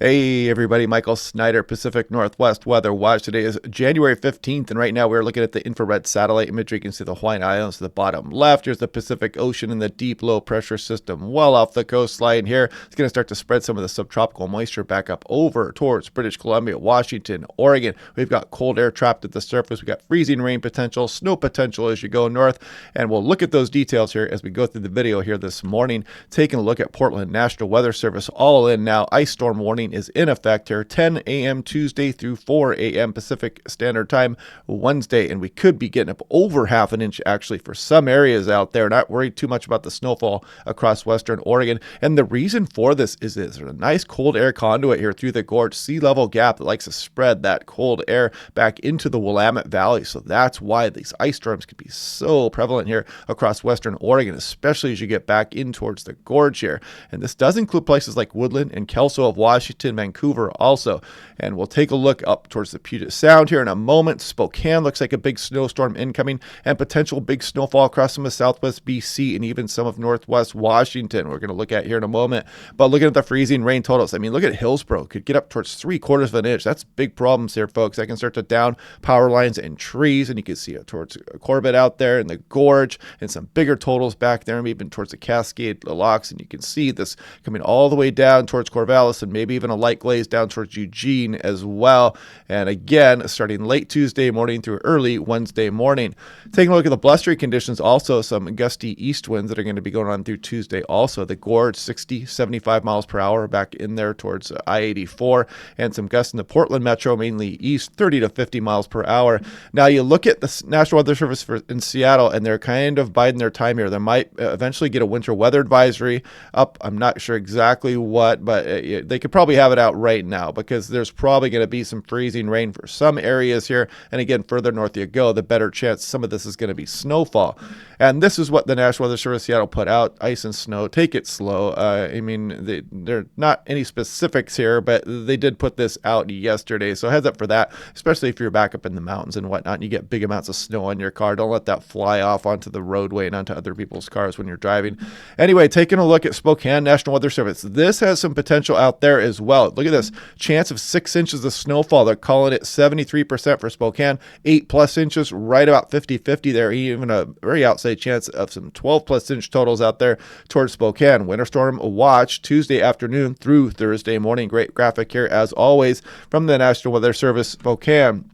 Hey everybody, Michael Snyder, Pacific Northwest Weather Watch. Today is January 15th, and right now we're looking at the infrared satellite imagery. You can see the Hawaiian Islands to the bottom left. Here's the Pacific Ocean and the deep low pressure system well off the coastline here. It's going to start to spread some of the subtropical moisture back up over towards British Columbia, Washington, Oregon. We've got cold air trapped at the surface. We've got freezing rain potential, snow potential as you go north, and we'll look at those details here as we go through the video here this morning. Taking a look at Portland National Weather Service all in now. Ice storm warning is in effect here, 10 a.m. Tuesday through 4 a.m. Pacific Standard Time Wednesday, and we could be getting up over half an inch actually for some areas out there. Not worried too much about the snowfall across western Oregon, and the reason for this is there's a nice cold air conduit here through the gorge sea level gap that likes to spread that cold air back into the Willamette Valley, so that's why these ice storms can be so prevalent here across western Oregon, especially as you get back in towards the gorge here. And this does include places like Woodland and Kelso of Washington, Vancouver also. And we'll take a look up towards the Puget Sound here in a moment. Spokane looks like a big snowstorm incoming and potential big snowfall across some of southwest BC and even some of northwest Washington we're going to look at here in a moment. But looking at the freezing rain totals, I mean, look at Hillsborough. Could get up towards 3/4 of an inch. That's big problems here, folks. That can start to down power lines and trees, and you can see it towards Corbett out there in the gorge and some bigger totals back there, and even towards the Cascade Locks, and you can see this coming all the way down towards Corvallis and maybe even a light glaze down towards Eugene as well. And again, starting late Tuesday morning through early Wednesday morning. Taking a look at the blustery conditions, also some gusty east winds that are going to be going on through Tuesday also. The gorge 60, 75 miles per hour back in there towards I-84, and some gusts in the Portland metro, mainly east, 30 to 50 miles per hour. Now you look at the National Weather Service in Seattle, and they're kind of biding their time here. They might eventually get a winter weather advisory up. I'm not sure exactly what, but they could probably have it out right now because there's probably going to be some freezing rain for some areas here. And again, further north you go, the better chance some of this is going to be snowfall. And this is what the National Weather Service Seattle put out: ice and snow. Take it slow. I mean, there are not any specifics here, but they did put this out yesterday. So heads up for that, especially if you're back up in the mountains and whatnot and you get big amounts of snow on your car. Don't let that fly off onto the roadway and onto other people's cars when you're driving. Anyway, taking a look at Spokane National Weather Service. This has some potential out there as well. Look at this. Chance of 6 inches of snowfall. They're calling it 73% for Spokane. 8+ inches, right about 50-50 there. Even a very outside chance of some 12+ inch totals out there towards Spokane. Winter storm watch Tuesday afternoon through Thursday morning. Great graphic here as always from the National Weather Service Spokane.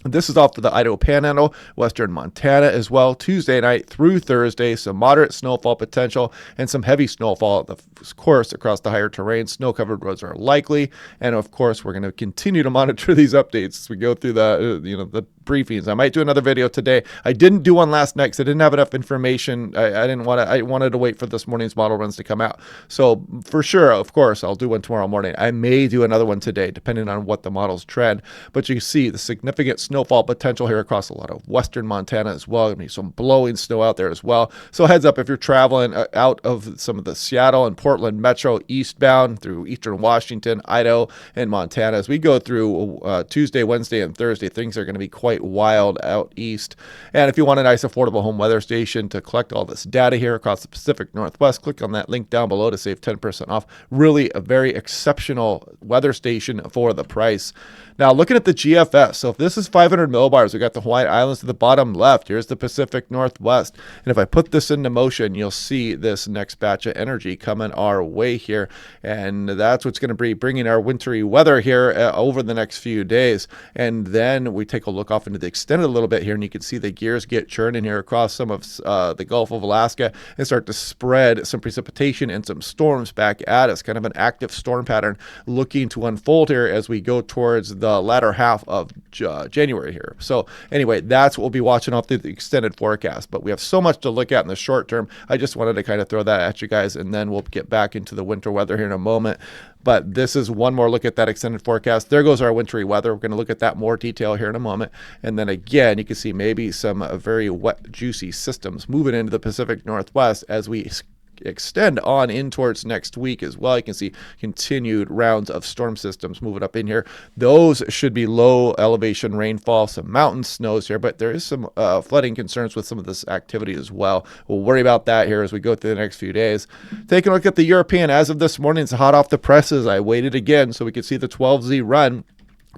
This is off to the Idaho Panhandle, western Montana as well. Tuesday night through Thursday, some moderate snowfall potential and some heavy snowfall, of course, across the higher terrain. Snow-covered roads are likely, and of course, we're going to continue to monitor these updates as we go through the briefings. I might do another video today. I didn't do one last night because I didn't have enough information. I wanted to wait for this morning's model runs to come out. So for sure, of course, I'll do one tomorrow morning. I may do another one today, depending on what the models trend. But you see the significant snowfall potential here across a lot of western Montana as well. There'll be some blowing snow out there as well. So heads up if you're traveling out of some of the Seattle and Portland metro eastbound through eastern Washington, Idaho, and Montana. As we go through Tuesday, Wednesday, and Thursday, things are going to be quite wild out east. And if you want a nice affordable home weather station to collect all this data here across the Pacific Northwest, click on that link down below to save 10% off. Really a very exceptional weather station for the price. Now looking at the GFS, so if this is 500 millibars, we got the Hawaiian Islands to the bottom left. Here's the Pacific Northwest. And if I put this into motion, you'll see this next batch of energy coming our way here. And that's what's going to be bringing our wintry weather here over the next few days. And then we take a look off into the extended a little bit here, and you can see the gears get churning here across some of the Gulf of Alaska and start to spread some precipitation and some storms back at us. Kind of an active storm pattern looking to unfold here as we go towards the latter half of January here. So anyway, that's what we'll be watching off the extended forecast. But we have so much to look at in the short term. I just wanted to kind of throw that at you guys, and then we'll get back into the winter weather here in a moment. But this is one more look at that extended forecast. There goes our wintry weather. We're going to look at that more detail here in a moment. And then again, you can see maybe some very wet, juicy systems moving into the Pacific Northwest as we extend on in towards next week as well. You can see continued rounds of storm systems moving up in here. Those should be low elevation rainfall, some mountain snows here, but there is some flooding concerns with some of this activity as well. We'll worry about that here as we go through the next few days. Taking a look at the European, as of this morning, it's hot off the presses. I waited again so we could see the 12Z run.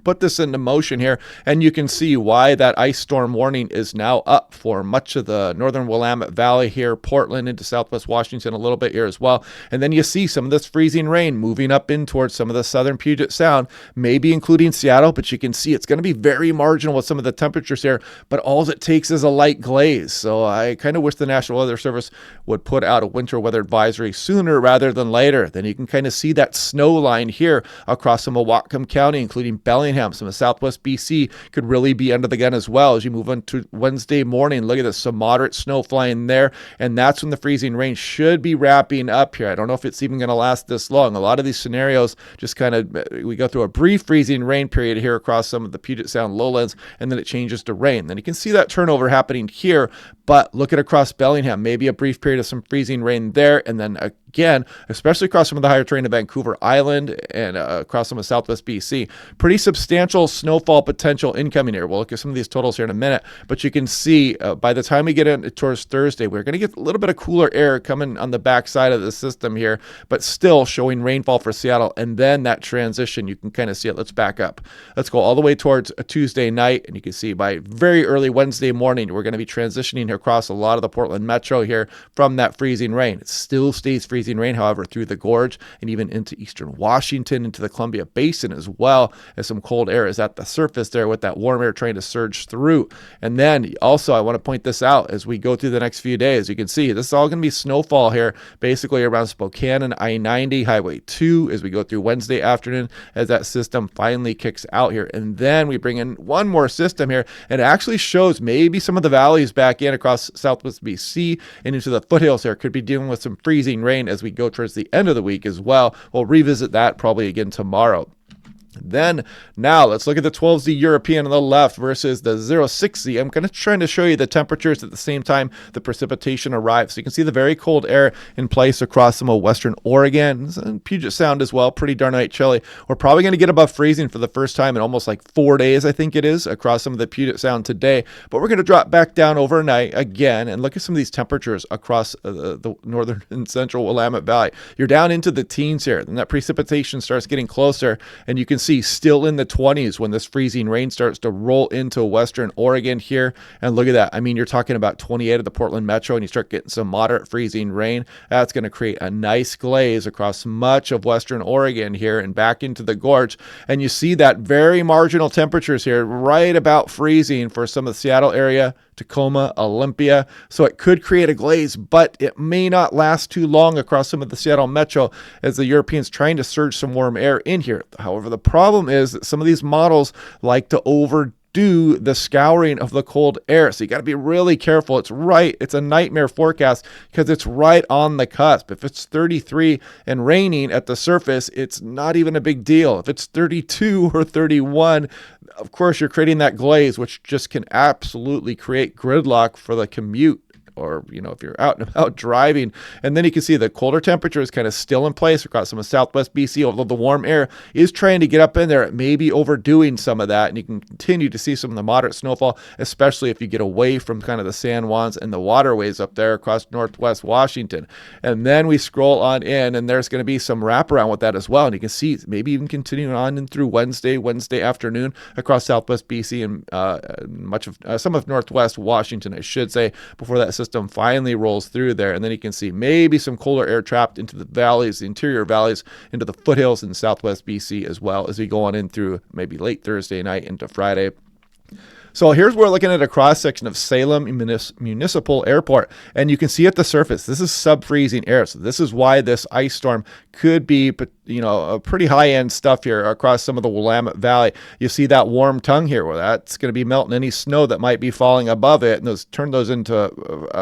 Put this into motion here, and you can see why that ice storm warning is now up for much of the northern Willamette Valley here, Portland into southwest Washington a little bit here as well. And then you see some of this freezing rain moving up in towards some of the southern Puget Sound, maybe including Seattle, but you can see it's going to be very marginal with some of the temperatures here, but all it takes is a light glaze. So I kind of wish the National Weather Service would put out a winter weather advisory sooner rather than later. Then you can kind of see that snow line here across some of Whatcom County, including Bellingham. Some of southwest BC could really be under the gun as well as you move on to Wednesday morning. Look at this, some moderate snow flying there, and that's when the freezing rain should be wrapping up here. I don't know if it's even going to last this long. A lot of these scenarios just kind of, we go through a brief freezing rain period here across some of the Puget Sound lowlands, and then it changes to rain. Then you can see that turnover happening here, but look at across Bellingham, maybe a brief period of some freezing rain there, and then again, especially across some of the higher terrain of Vancouver Island and across some of southwest BC, pretty substantial snowfall potential incoming here. We'll look at some of these totals here in a minute, but you can see by the time we get in towards Thursday, we're going to get a little bit of cooler air coming on the backside of the system here, but still showing rainfall for Seattle. And then that transition, you can kind of see it. Let's back up. Let's go all the way towards a Tuesday night, and you can see by very early Wednesday morning, we're going to be transitioning across a lot of the Portland metro here from that freezing rain. It still stays freezing rain, however, through the gorge and even into eastern Washington, into the Columbia Basin as well, as some cold air is at the surface there with that warm air trying to surge through. And then also I want to point this out as we go through the next few days. You can see this is all going to be snowfall here basically around Spokane and I-90 Highway 2 as we go through Wednesday afternoon as that system finally kicks out here. And then we bring in one more system here, and it actually shows maybe some of the valleys back in across southwest BC and into the foothills here. Could be dealing with some freezing rain as we go towards the end of the week as well. We'll revisit that probably again tomorrow. Then now let's look at the 12Z European on the left versus the 06Z. I'm kind of trying to show you the temperatures at the same time the precipitation arrives. So you can see the very cold air in place across some of western Oregon and Puget Sound as well. Pretty darn right chilly. We're probably going to get above freezing for the first time in almost like 4 days, I think it is, across some of the Puget Sound today. But we're going to drop back down overnight again and look at some of these temperatures across the northern and central Willamette Valley. You're down into the teens here. Then that precipitation starts getting closer, and you can see still in the 20s when this freezing rain starts to roll into western Oregon here. And look at that. I mean, you're talking about 28 of the Portland metro, and you start getting some moderate freezing rain. That's going to create a nice glaze across much of western Oregon here and back into the gorge. And you see that very marginal temperatures here, right about freezing for some of the Seattle area, Tacoma, Olympia. So it could create a glaze, but it may not last too long across some of the Seattle metro as the Europeans trying to surge some warm air in here. However, the problem is that some of these models like to overdo the scouring of the cold air. So you got to be really careful. It's a nightmare forecast because it's right on the cusp. If it's 33 and raining at the surface, it's not even a big deal. If it's 32 or 31, of course, you're creating that glaze, which just can absolutely create gridlock for the commute, or, if you're out and about driving. And then you can see the colder temperature is kind of still in place across some of southwest BC, although the warm air is trying to get up in there. It may be overdoing some of that, and you can continue to see some of the moderate snowfall, especially if you get away from kind of the San Juans and the waterways up there across northwest Washington. And then we scroll on in, and there's going to be some wraparound with that as well. And you can see maybe even continuing on in through Wednesday afternoon across southwest BC and some of northwest Washington, I should say, before that system finally rolls through there. And then you can see maybe some colder air trapped into the valleys, the interior valleys, into the foothills in southwest BC as well as we go on in through maybe late Thursday night into Friday. So here's where we're looking at a cross-section of Salem Municipal Airport, and you can see at the surface, this is sub-freezing air. So this is why this ice storm could be, a pretty high-end stuff here across some of the Willamette Valley. You see that warm tongue here, where that's going to be melting any snow that might be falling above it, and turn those into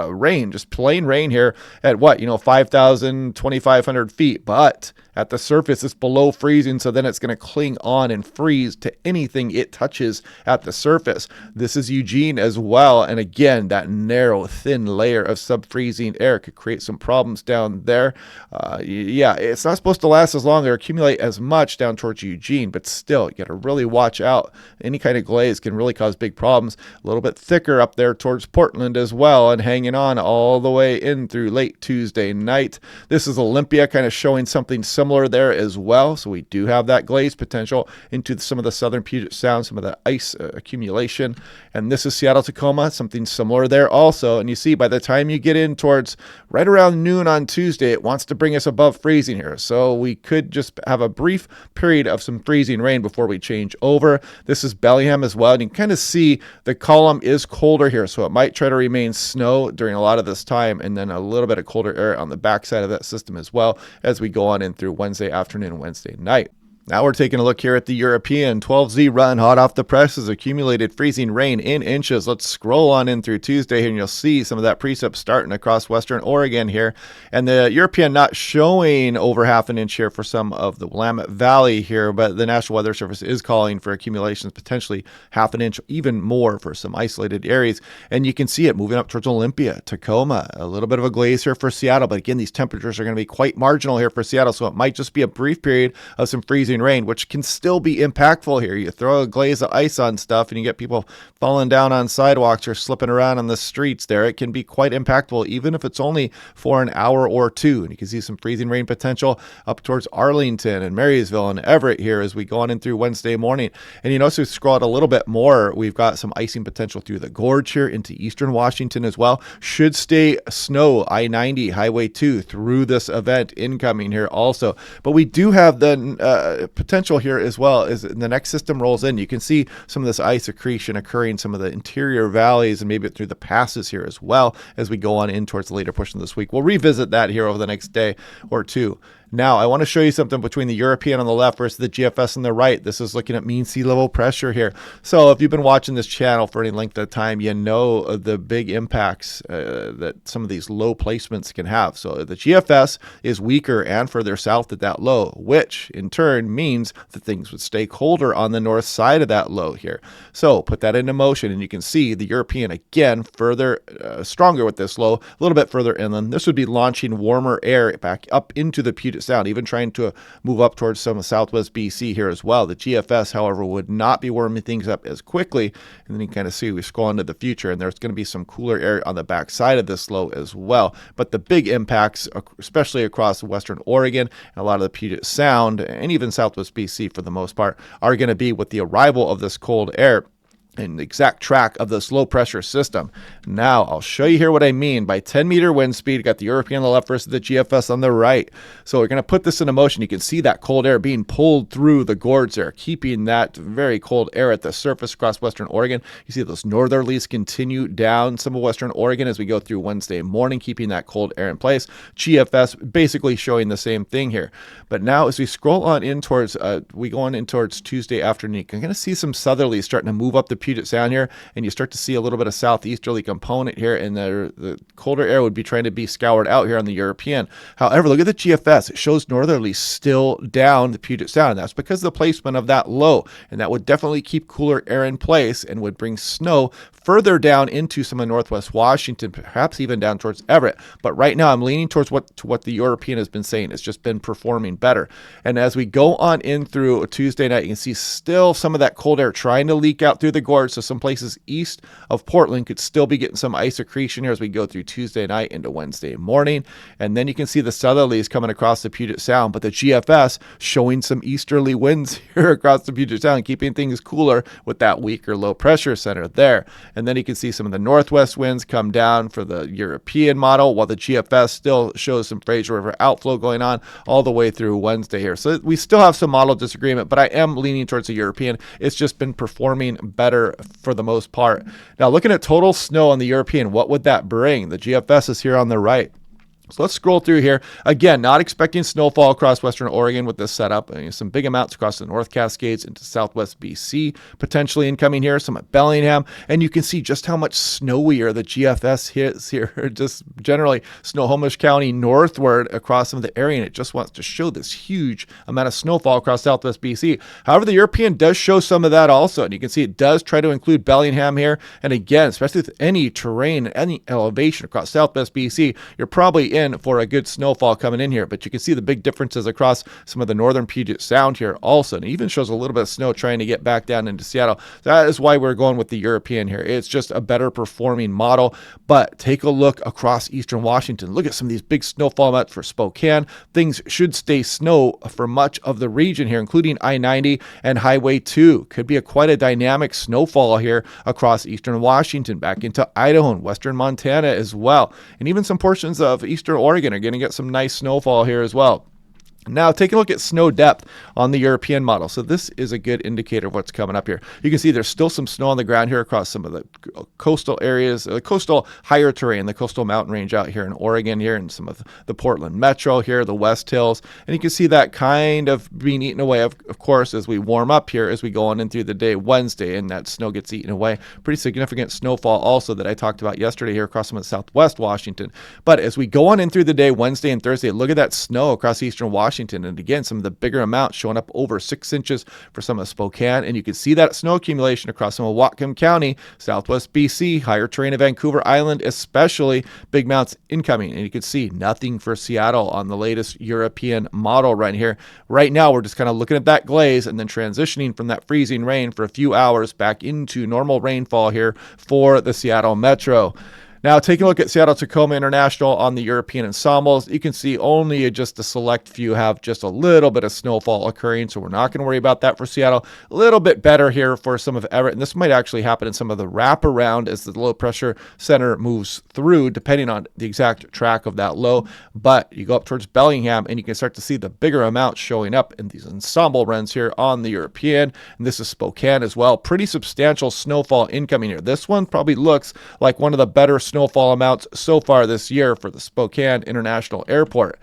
rain, just plain rain here at 5,000, 2,500 feet. But At the surface, it's below freezing, so then it's going to cling on and freeze to anything it touches at the surface. This is Eugene as well, and again, that narrow, thin layer of sub-freezing air could create some problems down there. Yeah, it's not supposed to last as long or accumulate as much down towards Eugene, but still, you got to really watch out. Any kind of glaze can really cause big problems. A little bit thicker up there towards Portland as well, and hanging on all the way in through late Tuesday night. This is Olympia, kind of showing something similar there as well. So we do have that glaze potential into some of the southern Puget Sound, some of the ice accumulation. And this is Seattle, Tacoma, something similar there also. And you see, by the time you get in towards right around noon on Tuesday, it wants to bring us above freezing here. So we could just have a brief period of some freezing rain before we change over. This is Bellingham as well. And you can kind of see the column is colder here. So it might try to remain snow during a lot of this time, and then a little bit of colder air on the backside of that system as well as we go on in through Wednesday afternoon and Wednesday night. Now we're taking a look here at the European 12Z run, hot off the presses, accumulated freezing rain in inches. Let's scroll on in through Tuesday here, and you'll see some of that precip starting across western Oregon here. And the European not showing over half an inch here for some of the Willamette Valley here, but the National Weather Service is calling for accumulations potentially half an inch, even more for some isolated areas. And you can see it moving up towards Olympia, Tacoma, a little bit of a glaze here for Seattle. But again, these temperatures are going to be quite marginal here for Seattle, so it might just be a brief period of some freezing rain, which can still be impactful here. You throw a glaze of ice on stuff and you get people falling down on sidewalks or slipping around on the streets there. It can be quite impactful, even if it's only for an hour or two. And you can see some freezing rain potential up towards Arlington and Marysville and Everett here as we go on in through Wednesday morning. And you notice we scroll out a little bit more. We've got some icing potential through the gorge here into eastern Washington as well. Should stay snow, I-90, Highway 2 through this event incoming here also. But we do have the potential here as well as the next system rolls in. You can see some of this ice accretion occurring in some of the interior valleys and maybe through the passes here as well as we go on in towards the later portion of this week. We'll revisit that here over the next day or two. Now, I want to show you something between the European on the left versus the GFS on the right. This is looking at mean sea level pressure here. So if you've been watching this channel for any length of time, you know the big impacts that some of these low placements can have. So the GFS is weaker and further south at that low, which in turn means that things would stay colder on the north side of that low here. So put that into motion, and you can see the European again further stronger with this low, a little bit further inland. This would be launching warmer air back up into the Puget Sound, even trying to move up towards some of southwest BC here as well. The GFS, however, would not be warming things up as quickly. And then you can kind of see we scroll into the future, and there's going to be some cooler air on the backside of this low as well. But the big impacts, especially across western Oregon and a lot of the Puget Sound and even southwest BC for the most part, are going to be with the arrival of this cold air and exact track of this low pressure system. Now I'll show you here what I mean by 10-meter wind speed. Got the European on the left versus the GFS on the right. So we're going to put this into motion. You can see that cold air being pulled through the gorge there, keeping that very cold air at the surface across western Oregon. You see those northerlies continue down some of western Oregon as we go through Wednesday morning, keeping that cold air in place. GFS basically showing the same thing here. But now as we scroll on in towards, we go on in towards Tuesday afternoon, you're going to see some southerlies starting to move up the Puget Sound here, and you start to see a little bit of southeasterly component here, and the colder air would be trying to be scoured out here on the European. However, look at the GFS. It shows northerly still down the Puget Sound, and that's because of the placement of that low, and that would definitely keep cooler air in place and would bring snow further down into some of northwest Washington, perhaps even down towards Everett. But right now I'm leaning towards what the European has been saying. It's just been performing better. And as we go on in through Tuesday night, you can see still some of that cold air trying to leak out through the gorge. So some places east of Portland could still be getting some ice accretion here as we go through Tuesday night into Wednesday morning. And then you can see the southerlies coming across the Puget Sound, but the GFS showing some easterly winds here across the Puget Sound, keeping things cooler with that weaker low pressure center there. And then you can see some of the northwest winds come down for the European model, while the GFS still shows some Fraser River outflow going on all the way through Wednesday here. So we still have some model disagreement, but I am leaning towards the European. It's just been performing better for the most part. Now, looking at total snow on the European, what would that bring? The GFS is here on the right. So let's scroll through here. Again, not expecting snowfall across western Oregon with this setup. Some big amounts across the North Cascades into southwest BC, potentially incoming here, some at Bellingham. And you can see just how much snowier the GFS hits here. Just generally, Snohomish County northward across some of the area. And it just wants to show this huge amount of snowfall across southwest BC. However, the European does show some of that also. And you can see it does try to include Bellingham here. And again, especially with any terrain, any elevation across southwest BC, you're probably in for a good snowfall coming in here, but you can see the big differences across some of the northern Puget Sound here also, and it even shows a little bit of snow trying to get back down into Seattle. That is why we're going with the European here. It's just a better performing model, but take a look across eastern Washington. Look at some of these big snowfall amounts for Spokane. Things should stay snow for much of the region here, including I-90 and Highway 2. Could be quite a dynamic snowfall here across eastern Washington, back into Idaho and western Montana as well, and even some portions of eastern Oregon are going to get some nice snowfall here as well. Now, take a look at snow depth on the European model. So this is a good indicator of what's coming up here. You can see there's still some snow on the ground here across some of the coastal areas, the coastal higher terrain, the coastal mountain range out here in Oregon here, and some of the Portland Metro here, the West Hills. And you can see that kind of being eaten away, of course, as we warm up here, as we go on in through the day Wednesday, and that snow gets eaten away. Pretty significant snowfall also that I talked about yesterday here across some of southwest Washington. But as we go on in through the day Wednesday and Thursday, look at that snow across eastern Washington. And again, some of the bigger amounts showing up over 6 inches for some of Spokane. And you can see that snow accumulation across some of Whatcom County, southwest BC, higher terrain of Vancouver Island, especially big amounts incoming. And you can see nothing for Seattle on the latest European model right here. Right now, we're just kind of looking at that glaze and then transitioning from that freezing rain for a few hours back into normal rainfall here for the Seattle Metro. Now, taking a look at Seattle-Tacoma International on the European ensembles, you can see only just a select few have just a little bit of snowfall occurring, so we're not going to worry about that for Seattle. A little bit better here for some of Everett, and this might actually happen in some of the wraparound as the low pressure center moves through, depending on the exact track of that low. But you go up towards Bellingham, and you can start to see the bigger amounts showing up in these ensemble runs here on the European, and this is Spokane as well. Pretty substantial snowfall incoming here. This one probably looks like one of the better snowfall amounts so far this year for the Spokane International Airport.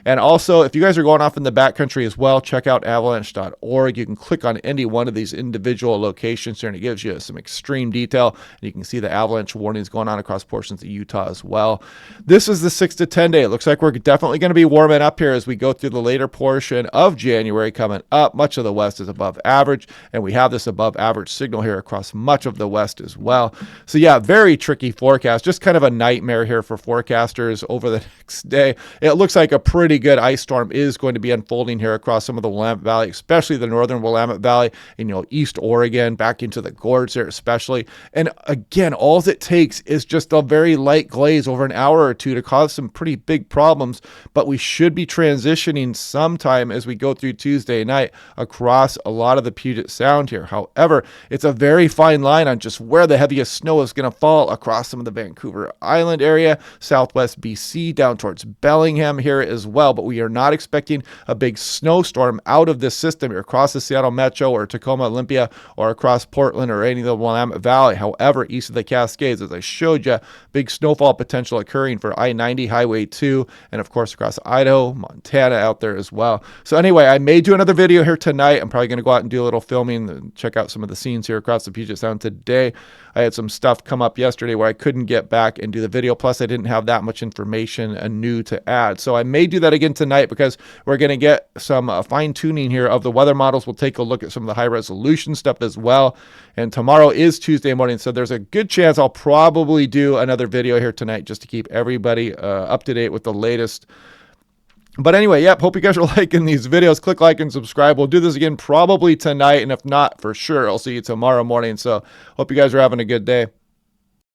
And also, if you guys are going off in the backcountry as well, check out avalanche.org. You can click on any one of these individual locations here, and it gives you some extreme detail. And you can see the avalanche warnings going on across portions of Utah as well. This is the 6 to 10 day. It looks like we're definitely going to be warming up here as we go through the later portion of January coming up. Much of the west is above average, and we have this above average signal here across much of the west as well. So yeah, very tricky forecast. Just kind of a nightmare here for forecasters over the next day. It looks like a pretty good ice storm is going to be unfolding here across some of the Willamette Valley, especially the northern Willamette Valley, and East Oregon, back into the gorge there especially. And again, all it takes is just a very light glaze over an hour or two to cause some pretty big problems, but we should be transitioning sometime as we go through Tuesday night across a lot of the Puget Sound here. However, it's a very fine line on just where the heaviest snow is going to fall across some of the Vancouver Island area, southwest BC, down towards Bellingham here as well. But we are not expecting a big snowstorm out of this system here across the Seattle Metro or Tacoma, Olympia, or across Portland or any of the Willamette Valley. However, east of the Cascades, as I showed you, big snowfall potential occurring for I-90, Highway 2, and of course across Idaho, Montana out there as well. So anyway, I may do another video here tonight. I'm probably going to go out and do a little filming and check out some of the scenes here across the Puget Sound today. I had some stuff come up yesterday where I couldn't get back and do the video. Plus, I didn't have that much information new to add. So I may do that again tonight because we're going to get some fine tuning here of the weather models. We'll take a look at some of the high resolution stuff as well. And tomorrow is Tuesday morning, so there's a good chance I'll probably do another video here tonight just to keep everybody up to date with the latest. But anyway, yep, hope you guys are liking these videos. Click like and subscribe. We'll do this again probably tonight, and if not, for sure, I'll see you tomorrow morning. So hope you guys are having a good day.